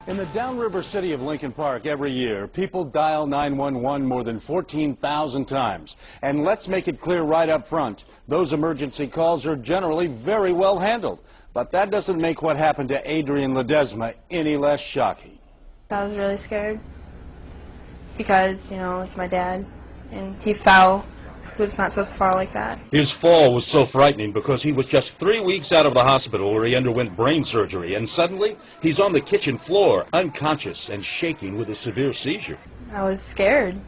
In the downriver city of Lincoln Park every year, people dial 911 more than 14,000 times. And let's make it clear right up front, those emergency calls are generally very well handled. But that doesn't make what happened to Adrian Ledesma any less shocking. I was really scared because, you know, it's my dad, and he fell. He was not supposed to fall like that. His fall was so frightening because he was just 3 weeks out of the hospital where he underwent brain surgery, and suddenly he's on the kitchen floor, unconscious and shaking with a severe seizure. I was scared.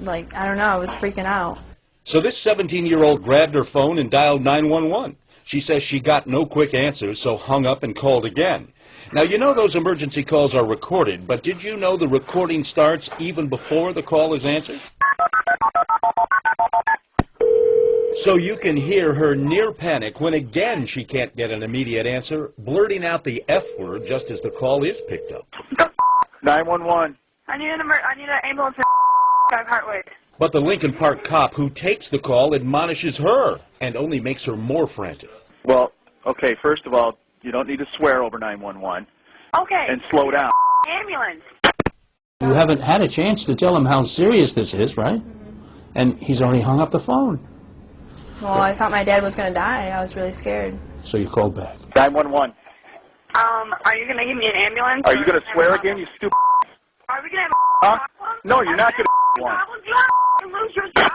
Like, I don't know, I was freaking out. So this 17-year-old grabbed her phone and dialed 911. She says she got no quick answers, so hung up and called again. Now, you know those emergency calls are recorded, but did you know the recording starts even before the call is answered? So you can hear her near panic when again she can't get an immediate answer, blurting out the F word just as the call is picked up. 911. I need an ambulance for 5 Hartway. But the Lincoln Park cop who takes the call admonishes her and only makes her more frantic. Well, okay, first of all, you don't need to swear over 911. Okay. And slow down. Ambulance. You haven't had a chance to tell him how serious this is, right? And he's already hung up the phone. Well, I thought my dad was going to die. I was really scared. So you called back. 911. Are you going to give me an ambulance? Are you going to swear again, you stupid? Are we going to have a problem? No, you're not going to one. You lose your job.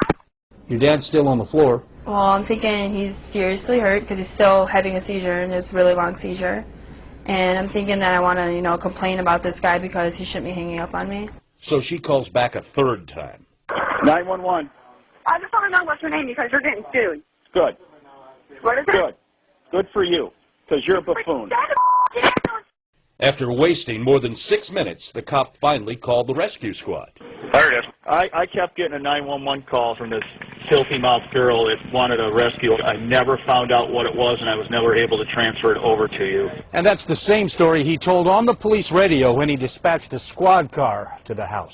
Your dad's still on the floor. Well, I'm thinking he's seriously hurt because he's still having a seizure, and it's a really long seizure. And I'm thinking that I want to, you know, complain about this guy because he shouldn't be hanging up on me. So she calls back a third time. 911. I just want to know what's your name because you're getting sued. Good. What is it? Good. Good for you, because you're a buffoon. After wasting more than 6 minutes, the cop finally called the rescue squad. There it is. I kept getting a 911 call from this filthy-mouthed girl that wanted a rescue. I never found out what it was, and I was never able to transfer it over to you. And that's the same story he told on the police radio when he dispatched a squad car to the house.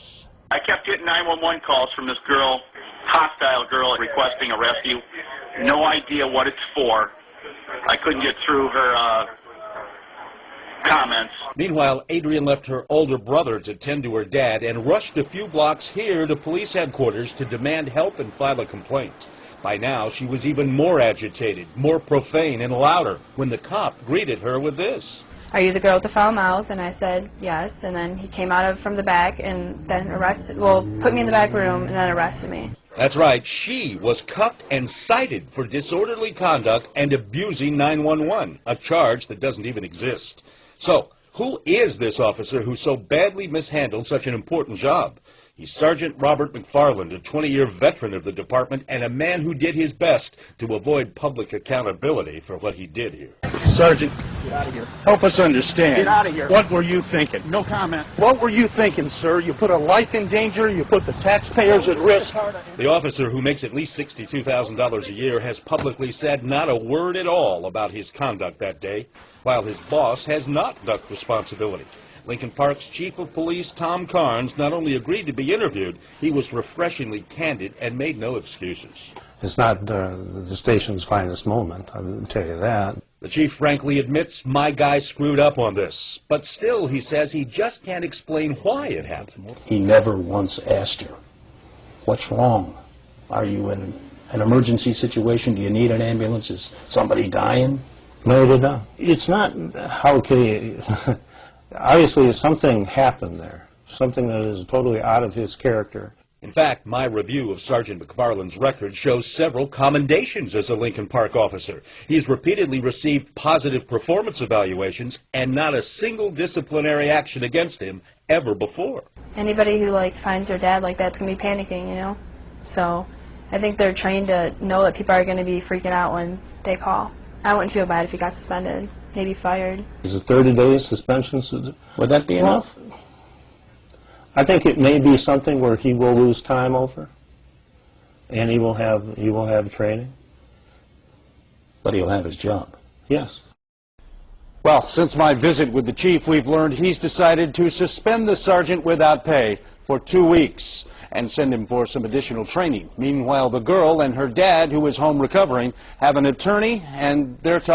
I kept getting 911 calls from this girl, hostile girl, requesting a rescue. No idea what it's for. I couldn't get through her comments. Meanwhile, Adrian left her older brother to tend to her dad and rushed a few blocks here to police headquarters to demand help and file a complaint. By now, she was even more agitated, more profane and louder when the cop greeted her with this. Are you the girl with the foul mouth? And I said, yes. And then he came out from the back and then put me in the back room and then arrested me. That's right. She was cuffed and cited for disorderly conduct and abusing 911, a charge that doesn't even exist. So, who is this officer who so badly mishandled such an important job? He's Sergeant Robert McFarland, a 20-year veteran of the department and a man who did his best to avoid public accountability for what he did here. Sergeant, Get out of here. help us understand. Get out of here. What were you thinking? No comment. What were you thinking, sir? You put a life in danger, you put the taxpayers at risk. The officer, who makes at least $62,000 a year, has publicly said not a word at all about his conduct that day, while his boss has not ducked responsibility. Lincoln Park's chief of police, Tom Carnes, not only agreed to be interviewed, he was refreshingly candid and made no excuses. It's not the station's finest moment, I will tell you that. The chief frankly admits, my guy screwed up on this. But still, he says he just can't explain why it happened. He never once asked her, what's wrong? Are you in an emergency situation? Do you need an ambulance? Is somebody dying? No, he did not. It's not, how can he... Obviously, something happened there, something that is totally out of his character. In fact, my review of Sergeant McFarland's record shows several commendations as a Lincoln Park officer. He's repeatedly received positive performance evaluations and not a single disciplinary action against him ever before. Anybody who, like, finds their dad like that's going to be panicking, you know? So I think they're trained to know that people are going to be freaking out when they call. I wouldn't feel bad if he got suspended, maybe fired. Is a 30-day suspension, would that be enough? I think it may be something where he will lose time over, and he will have training, but he'll have his job. Yes. Well, since my visit with the chief, we've learned he's decided to suspend the sergeant without pay for 2 weeks and send him for some additional training. Meanwhile, the girl and her dad, who is home recovering, have an attorney, and they're talking.